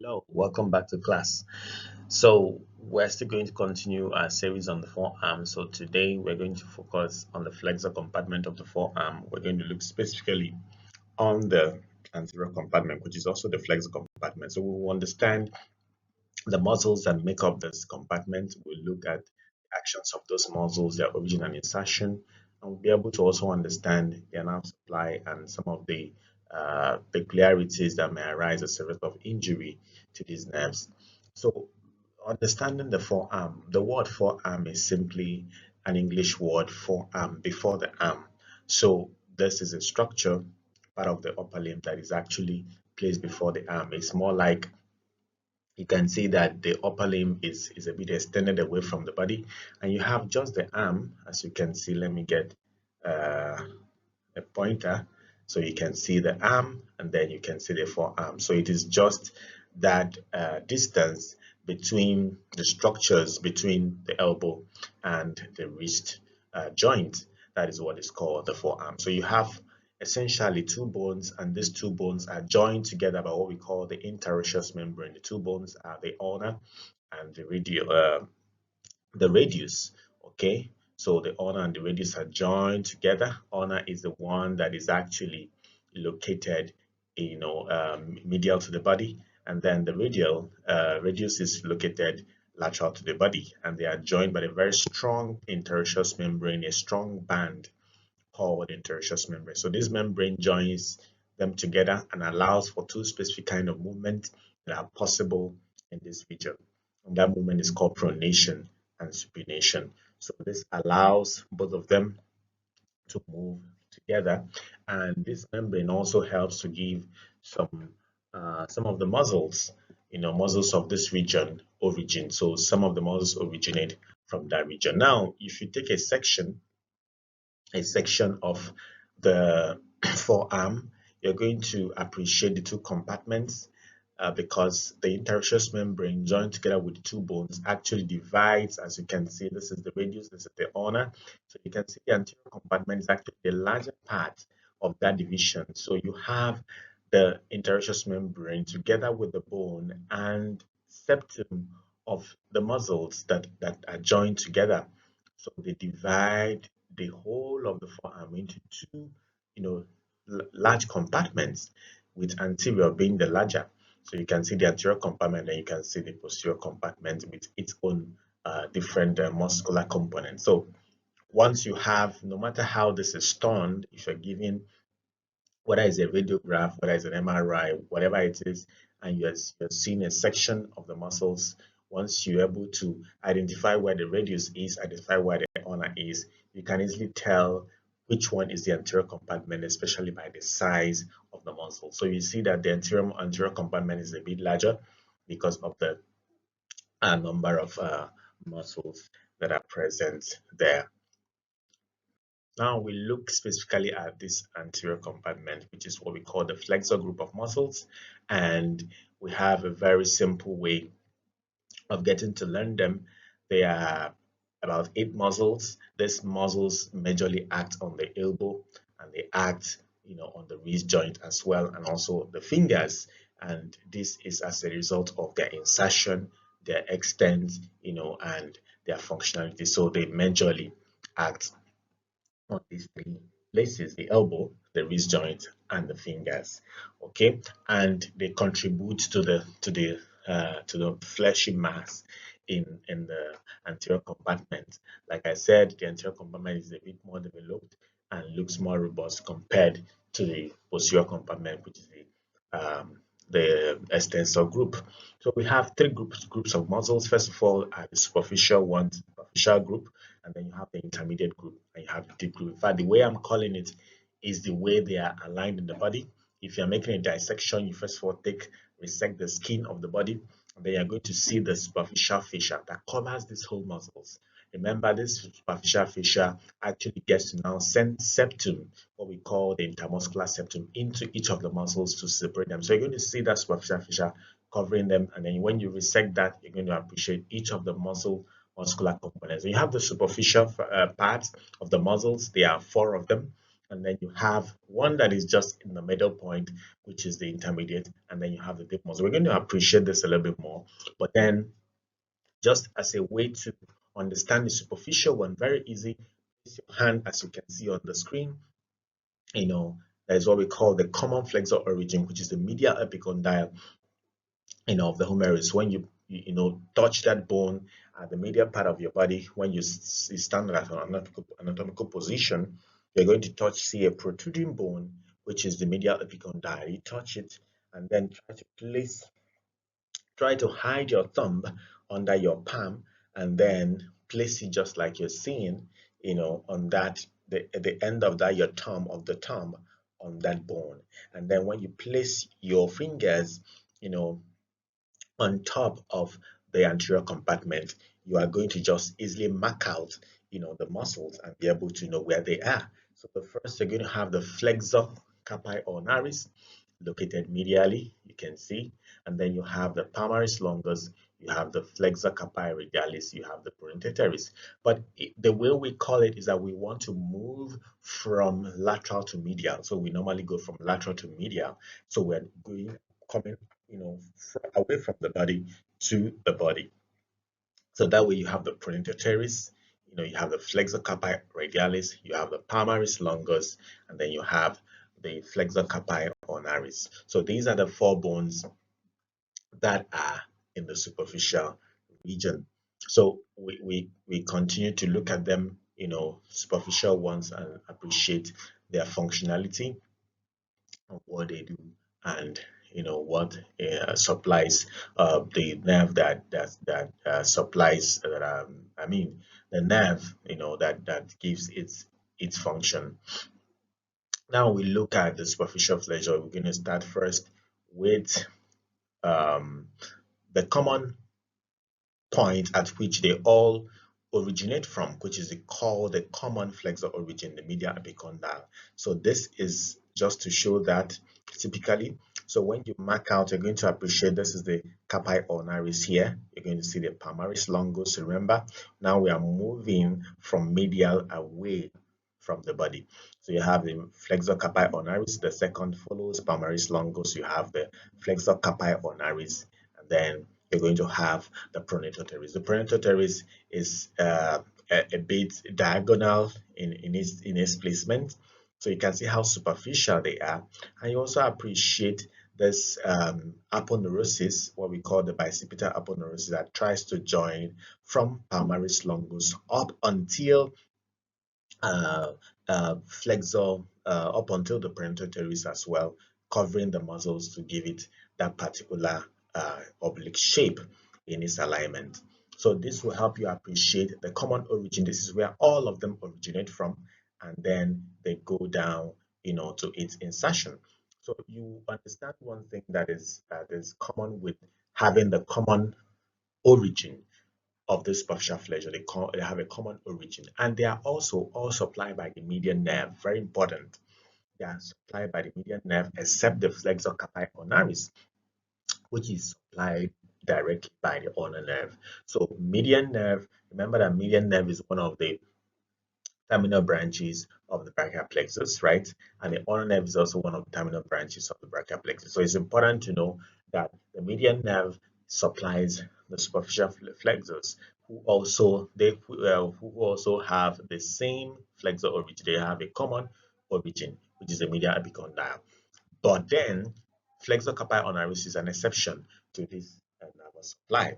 Hello, welcome back to class. So we're still going to continue our series on the forearm. So today we're going to focus on the flexor compartment of the forearm. We're going to look specifically on the anterior compartment, which is also the flexor compartment. So we will understand the muscles that make up this compartment. We'll look at the actions of those muscles, their origin and insertion, and we'll be able to also understand the nerve supply and some of the peculiarities that may arise as a result of injury to these nerves. So, understanding the forearm, the word forearm is simply an English word for arm before the arm. So, this is a structure, part of the upper limb that is actually placed before the arm. It's more like you can see that the upper limb is a bit extended away from the body, and you have just the arm. As you can see, let me get uh, a pointer so you can see the arm, and then you can see the forearm. So it is just that distance between the structures between the elbow and the wrist joint. That is what is called the forearm. So you have essentially two bones, and these two bones are joined together by what we call the interosseous membrane. The two bones are the ulna and the radius. Okay, so the ulna and the radius are joined together. Ulna is the one that is actually located, medial to the body, and then the radius is located lateral to the body, and they are joined by a very strong interosseous membrane, a strong band called interosseous membrane. So this membrane joins them together and allows for two specific kind of movement that are possible in this region. And that movement is called pronation and supination. So this allows both of them to move together, and this membrane also helps to give some some of the muscles, muscles of this region origin. So some of the muscles originate from that region. Now, if you take a section of the forearm, you're going to appreciate the two compartments because the interosseous membrane joined together with the two bones actually divides. As you can see, this is the radius, this is the ulna. So you can see the anterior compartment is actually the larger part of that division. So you have the interosseous membrane together with the bone and septum of the muscles that are joined together. So they divide the whole of the forearm into two, you know, large compartments, with anterior being the larger. So you can see the anterior compartment and you can see the posterior compartment with its own different muscular components. So once you have, no matter how this is done, if you're given whether it's a radiograph, whether it's an MRI, whatever it is, and you're seeing a section of the muscles, once you're able to identify where the radius is, identify where the ulna is, you can easily tell which one is the anterior compartment, especially by the size of the muscle. So you see that the anterior compartment is a bit larger because of the number of muscles that are present there. Now we look specifically at this anterior compartment, which is what we call the flexor group of muscles, and we have a very simple way of getting to learn them. They are about 8 muscles. These muscles majorly act on the elbow, and they act, on the wrist joint as well, and also the fingers. And this is as a result of their insertion, their extent, and their functionality. So they majorly act on these three places: the elbow, the wrist joint, and the fingers. Okay, and they contribute to the fleshy mass in the anterior compartment. Like I said, the anterior compartment is a bit more developed and looks more robust compared to the posterior compartment, which is the extensor group. So we have three groups of muscles. First of all, the superficial ones, superficial group, and then you have the intermediate group, and you have the deep group. In fact, the way I'm calling it is the way they are aligned in the body. If you're making a dissection, you first of all resect the skin of the body, and then you're going to see the superficial fascia that covers these whole muscles. Remember, this superficial fascia actually gets to now send septum, what we call the intermuscular septum, into each of the muscles to separate them. So you're going to see that superficial fascia covering them, and then when you resect that, you're going to appreciate each of the muscular components. And you have the superficial parts of the muscles. There are 4 of them. and then you have one that is just in the middle point, which is the intermediate, and then you have the deep muscle. We're going to appreciate this a little bit more, but then just as a way to understand the superficial one, very easy. Place your hand, as you can see on the screen, you know, that is what we call the common flexor origin, which is the medial epicondyle, of the humerus. When you touch that bone at the medial part of your body, when you stand at an anatomical position, you're going to see a protruding bone, which is the medial epicondyle. You touch it and then try to hide your thumb under your palm, and then place it just like you're seeing, on that the end of that your thumb of the thumb on that bone. And then when you place your fingers, you know, on top of the anterior compartment, you are going to just easily mark out, the muscles and be able to know where they are. So the first, you're going to have the flexor carpi ulnaris, located medially, you can see, and then you have the palmaris longus, you have the flexor carpi radialis, you have the pointer teres. But the way we call it is that we want to move from lateral to medial. So we normally go from lateral to medial. So we're coming, away from the body to the body. So that way you have the pointer teres, you have the flexor carpi radialis, you have the palmaris longus, and then you have the flexor carpi ulnaris. So these are the four bones that are in the superficial region. So we continue to look at them, superficial ones, and appreciate their functionality and what they do, and what supplies the nerve that supplies I mean the nerve, that gives its function. Now we look at the superficial flexure. We're going to start first with um, the common point at which they all originate from, which is called the common flexor origin, the medial epicondyle. So this is just to show that typically, so when you mark out, you're going to appreciate this is the carpi ulnaris here. You're going to see the palmaris longus. Remember, now we are moving from medial away from the body. So you have the flexor carpi ulnaris, the second follows palmaris longus, you have the flexor carpi ulnaris, and then you're going to have the pronator teres. The pronator teres is a bit diagonal in its placement, so you can see how superficial they are, and you also appreciate this aponeurosis, what we call the bicipital aponeurosis, that tries to join from palmaris longus up until uh, flexor, up until the parental teres as well, covering the muscles to give it that particular oblique shape in its alignment. So this will help you appreciate the common origin. This is where all of them originate from, and then they go down, to its insertion. So you understand one thing that is common with having the common origin of this superficial flexure. They have a common origin, and they are also all supplied by the median nerve. Very important. They are supplied by the median nerve, except the flexor carpi ulnaris, which is supplied directly by the ulnar nerve. So median nerve, remember that median nerve is one of the terminal branches of the brachial plexus, right? And the ulnar nerve is also one of the terminal branches of the brachial plexus. So it's important to know that the median nerve supplies the superficial flexors, who also have the same flexor origin. They have a common origin, which is the medial epicondyle. But then flexor carpi ulnaris is an exception to this nervous supply.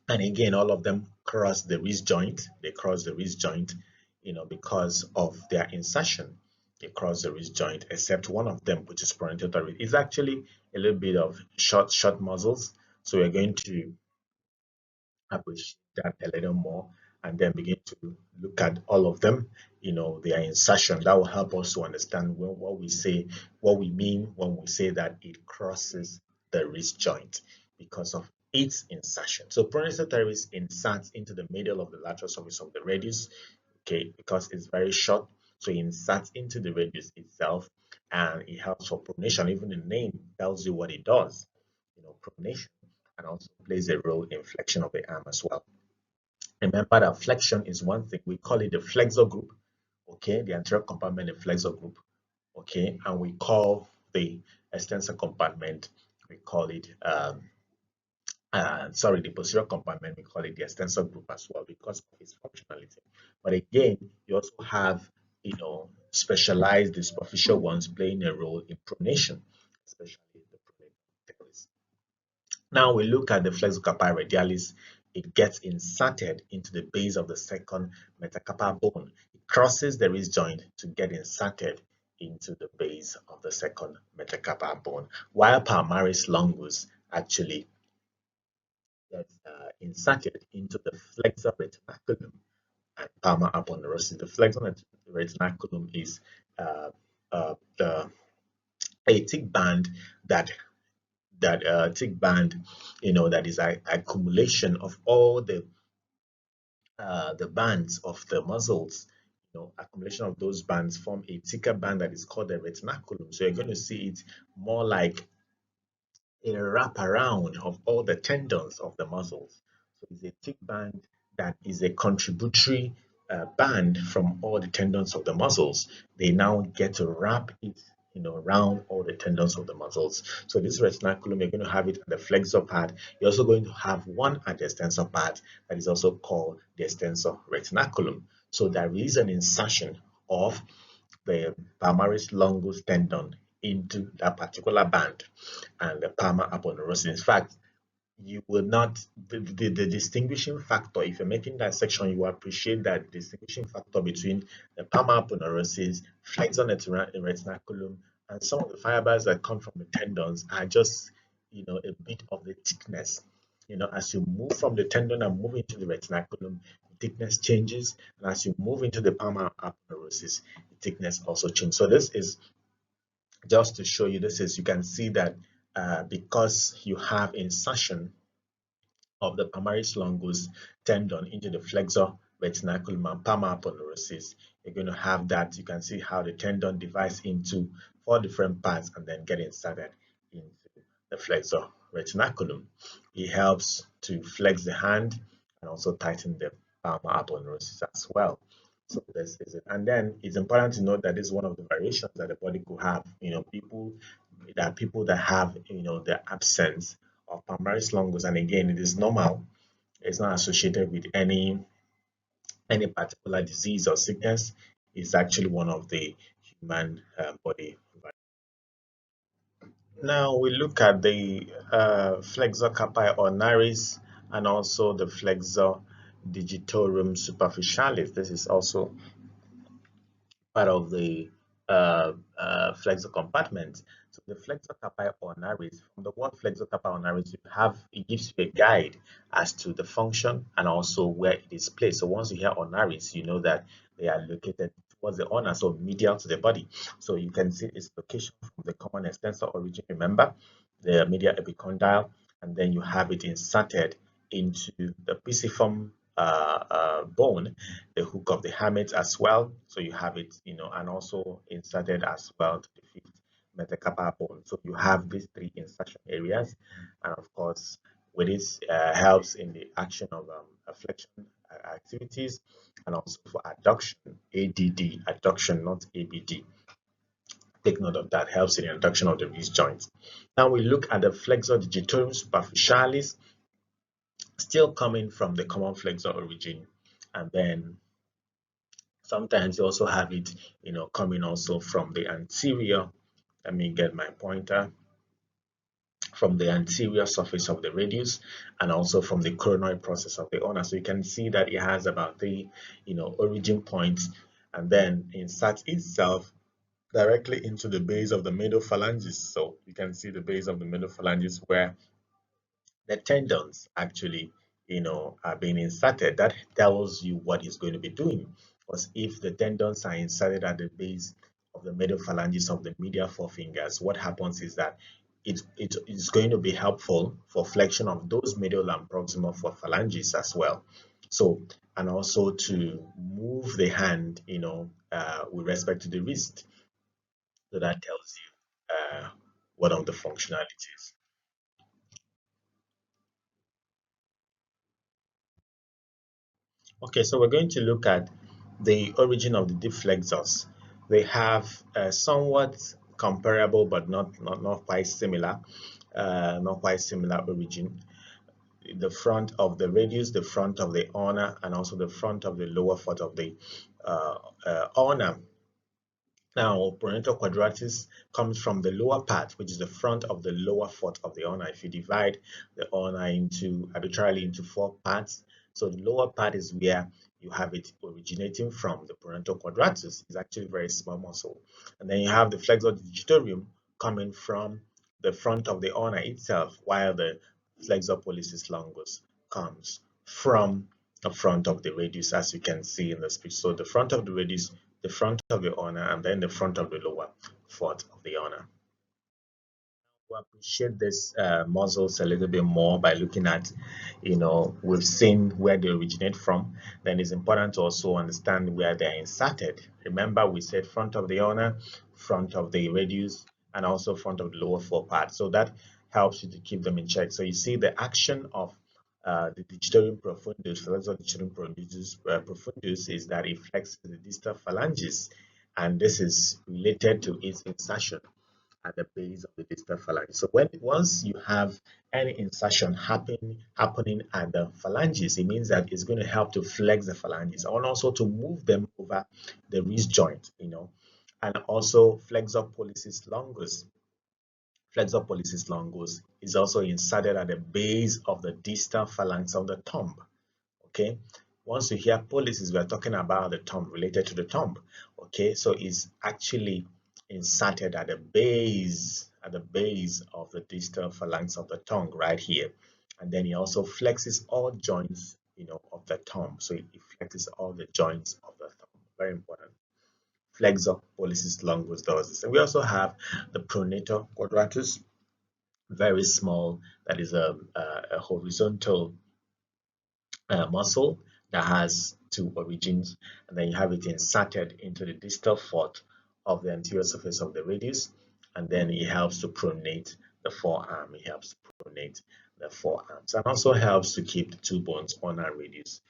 And again, all of them cross the wrist joint. They cross the wrist joint, because of their insertion. They cross the wrist joint, except one of them, which is parental teres, is actually a little bit of short muscles. So we're going to appreciate that a little more, and then begin to look at all of them, their insertion. That will help us to understand what we mean when we say that it crosses the wrist joint because of its insertion. So pronator teres inserts into the middle of the lateral surface of the radius, okay, because it's very short. So it inserts into the radius itself, and it helps for pronation. Even the name tells you what it does, pronation, and also plays a role in flexion of the arm as well. Remember that flexion is one thing. We call it the flexor group, okay, the anterior compartment, the flexor group, okay, and we call the extensor compartment, we call it sorry, the posterior compartment, we call it the extensor group as well because of its functionality. But again, you also have, specialized the superficial ones playing a role in pronation, especially the pronator theories. Now we look at the flexor carpi radialis. It gets inserted into the base of the second metacarpal bone. It crosses the wrist joint to get inserted into the base of the second metacarpal bone, while palmaris longus actually gets inserted into the flexor retinaculum and palmar aponeurosis. The flexor retinaculum is the a thick band that thick band, that is a accumulation of all the bands of the muscles. Accumulation of those bands form a thicker band that is called the retinaculum. So you're going to see it more like a wraparound of all the tendons of the muscles. So it's a thick band that is a contributory band from all the tendons of the muscles. They now get to wrap it, around all the tendons of the muscles. So this retinaculum, you're going to have it at the flexor part. You're also going to have one at the extensor part that is also called the extensor retinaculum. So there is an insertion of the palmaris longus tendon into that particular band and the palmar aponeurosis. In fact, you will not the distinguishing factor, if you're making that section, you will appreciate that distinguishing factor between the palmar aponeurosis, flexor retinaculum, and some of the fibers that come from the tendons are just a bit of the thickness. As you move from the tendon and move into the retinaculum, the thickness changes, and as you move into the palmar aponeurosis, the thickness also changes. So this is just to show you, this is, you can see that because you have insertion of the palmaris longus tendon into the flexor retinaculum and palmar aponeurosis, you're going to have that. You can see how the tendon divides into four different parts and then get inserted into the flexor retinaculum. It helps to flex the hand and also tighten the palmar aponeurosis as well. So this is it. And then it's important to note that this is one of the variations that the body could have. People that have the absence of palmaris longus, and again, it is normal. It's not associated with any particular disease or sickness. It's actually one of the human body. Now we look at the flexor carpi ulnaris and also the flexor digitorum superficialis. This is also part of the flexor compartment. So the flexor carpi ulnaris, from the word flexor carpi ulnaris, it gives you a guide as to the function and also where it is placed. So once you hear ulnaris, you know that they are located towards the ulna, so medial to the body. So you can see its location from the common extensor origin. Remember, the medial epicondyle, and then you have it inserted into the pisiform bone, the hook of the hamate as well. So you have it, and also inserted as well to the fifth metacarpal bone. So you have these three insertion areas, and of course, with this helps in the action of flexion activities, and also for adduction, ADD, adduction, not ABD. Take note of that, helps in the adduction of the wrist joints. Now we look at the flexor digitorum superficialis, still coming from the common flexor origin, and then sometimes you also have it, coming also from the anterior. Let me get my pointer. From the anterior surface of the radius and also from the coronoid process of the ulna. So you can see that it has about three, origin points, and then inserts itself directly into the base of the middle phalanges. So you can see the base of the middle phalanges where the tendons actually are being inserted. That tells you what it's going to be doing, because if the tendons are inserted at the base of the middle phalanges of the medial forefingers, what happens is that it is going to be helpful for flexion of those middle and proximal for phalanges as well. So, and also to move the hand with respect to the wrist. So that tells you one of the functionalities. Okay, so we're going to look at the origin of the deep flexors. They have somewhat comparable but not quite similar, origin. The front of the radius, the front of the ulna, and also the front of the lower foot of the ulna. Now, pronator quadratus comes from the lower part, which is the front of the lower foot of the ulna. If you divide the ulna into arbitrarily into 4 parts, so the lower part is where you have it originating from. The pronator quadratus is actually a very small muscle. And then you have the flexor digitorum coming from the front of the ulna itself, while the flexor pollicis longus comes from the front of the radius, as you can see in the speech. So the front of the radius, the front of the ulna, and then the front of the lower foot of the ulna. To appreciate this muscles a little bit more by looking at, we've seen where they originate from, then it's important to also understand where they're inserted. Remember, we said front of the ulna, front of the radius, and also front of the lower forepart. So that helps you to keep them in check. So you see the action of the digitorum profundus, flexor digitorum profundus, is that it flexes the distal phalanges, and this is related to its insertion at the base of the distal phalange. So once you have any insertion happening at the phalanges, it means that it's going to help to flex the phalanges and also to move them over the wrist joint, and also flexor pollicis longus. Flexor pollicis longus is also inserted at the base of the distal phalanx of the thumb. Okay, once you hear pollicis, we are talking about the thumb, related to the thumb. Okay, so it's actually inserted at the base of the distal phalanx of the tongue right here, and then it also flexes all joints of the thumb. So it flexes all the joints of the thumb. Very important. Flexor pollicis longus does this. And we also have the pronator quadratus, very small, that is a horizontal muscle that has 2 origins, and then you have it inserted into the distal foot of the anterior surface of the radius, and then it helps to pronate the forearm. It helps to pronate the forearms, and also helps to keep the 2 bones, ulnar and radius,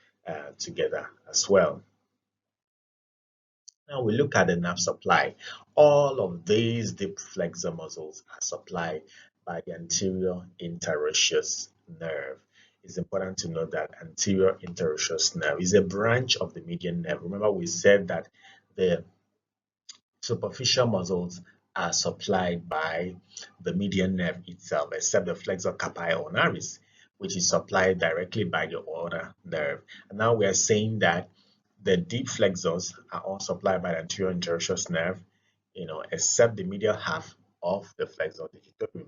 together as well. Now we look at the nerve supply. All of these deep flexor muscles are supplied by the anterior interosseous nerve. It's important to note that anterior interosseous nerve is a branch of the median nerve. Remember, we said that the superficial muscles are supplied by the median nerve itself, except the flexor carpi ulnaris, which is supplied directly by the ulnar nerve. And now we are saying that the deep flexors are all supplied by the anterior interosseous nerve, except the medial half of the flexor digitorum.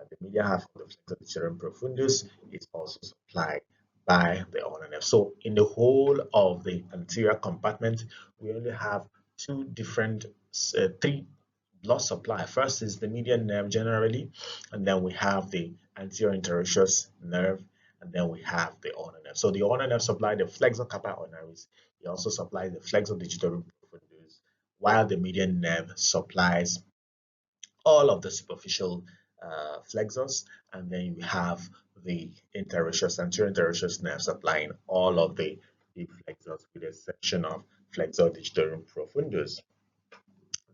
The medial half of the flexor digitorum profundus is also supplied by the ulnar nerve. So in the whole of the anterior compartment, we only have three blood supply. First is the median nerve generally, and then we have the anterior interosseous nerve, and then we have the ulnar nerve. So the ulnar nerve supplies the flexor carpi ulnaris. It also supplies the flexor digitorum profundus, while the median nerve supplies all of the superficial flexors, and then you have the anterior interosseous nerve supplying all of the deep flexors, with the exception of flexor digitorum profundus.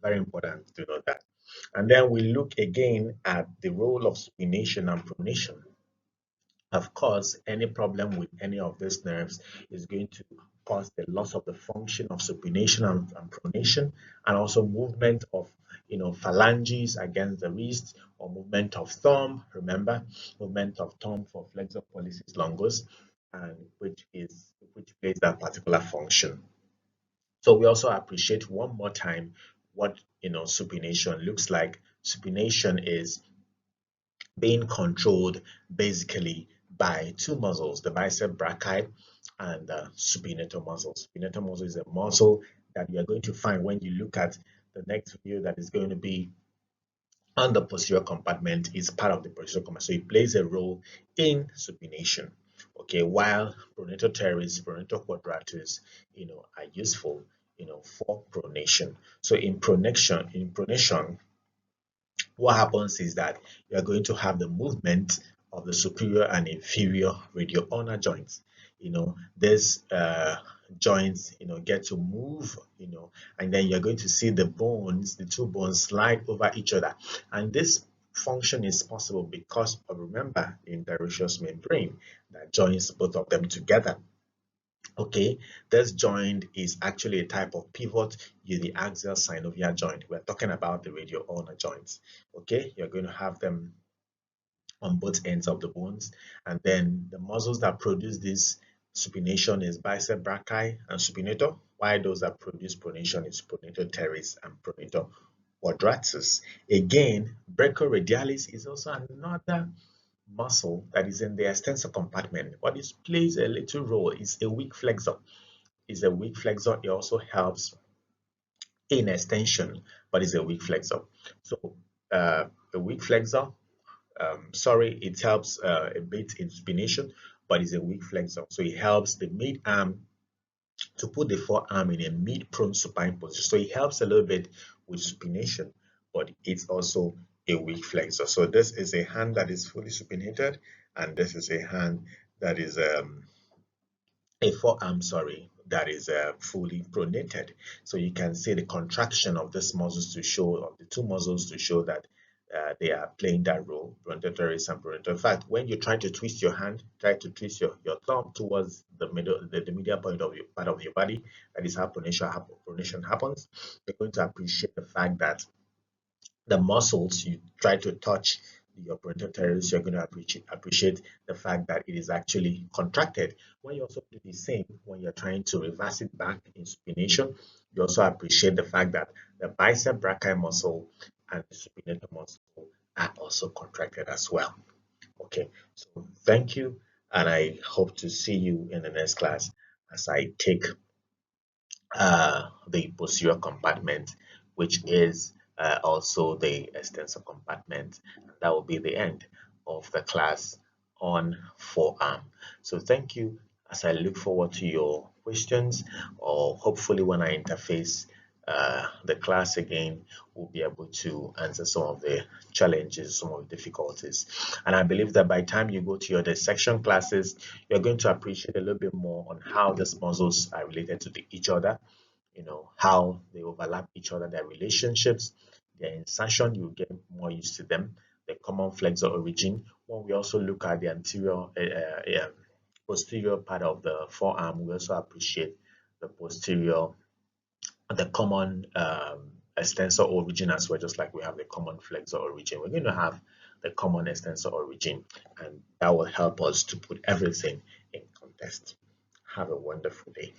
Very important to know that. And then we look again at the role of supination and pronation. Of course, any problem with any of these nerves is going to cause the loss of the function of supination and pronation, and also movement of phalanges against the wrist, or movement of thumb. Remember, movement of thumb for flexor pollicis longus, and which plays that particular function. So we also appreciate one more time what supination looks like. Supination is being controlled basically by 2 muscles, the bicep brachii and the supinator muscle. Supinator muscle is a muscle that you are going to find when you look at the next video that is going to be on the posterior compartment. Is part of the posterior compartment, so it plays a role in supination. Okay, while pronator teres, pronator quadratus, are useful, for pronation. So in pronation, what happens is that you are going to have the movement of the superior and inferior radioulnar joints. This joints, get to move, and then you're going to see the bones, the two bones slide over each other. And this function is possible because of, remember, the interosseous membrane that joins both of them together. Okay, this joint is actually a type of pivot uniaxial synovial joint. We're talking about the radial ulnar joints. Okay, you're going to have them on both ends of the bones, and then the muscles that produce this supination is bicep brachii and supinator, while those that produce pronation is pronator teres and pronator quadratus. Again, brachioradialis is also another muscle that is in the extensor compartment, but it plays a little role. It's a weak flexor. It's a weak flexor. It also helps in extension, but it's a weak flexor. So a weak flexor, sorry, it helps a bit in supination, but it's a weak flexor. So it helps the mid arm to put the forearm in a mid-prone supine position. So it helps a little bit with supination, but it's also a weak flexor. So this is a hand that is fully supinated, and this is a hand that is a forearm, sorry, that is fully pronated. So you can see the contraction of these muscles to show, of the two muscles to show that they are playing that role, pronator teres and pronator. In fact, when you try to twist your hand, try to twist your thumb towards the middle, the medial point of your part of your body. That is how pronation happens. You're going to appreciate the fact that the muscles you try to touch your pronator teres, you're going to appreciate the fact that it is actually contracted. When you also do the same, when you're trying to reverse it back in supination, you also appreciate the fact that the bicep brachii muscle and the supinator muscle are also contracted as well. Okay, so thank you, and I hope to see you in the next class as I take the posterior compartment, which is also the extensor compartment. That will be the end of the class on forearm. So thank you, as I look forward to your questions, or hopefully when I interface the class again, we'll be able to answer some of the challenges, some of the difficulties. And I believe that by the time you go to your dissection classes, you're going to appreciate a little bit more on how these muscles are related to each other, how they overlap each other, their relationships, their insertion, you get more used to them, the common flexor origin. When we also look at the anterior, posterior part of the forearm, we also appreciate the posterior, the common extensor origin as well, just like we have the common flexor origin. We're going to have the common extensor origin, and that will help us to put everything in context. Have a wonderful day.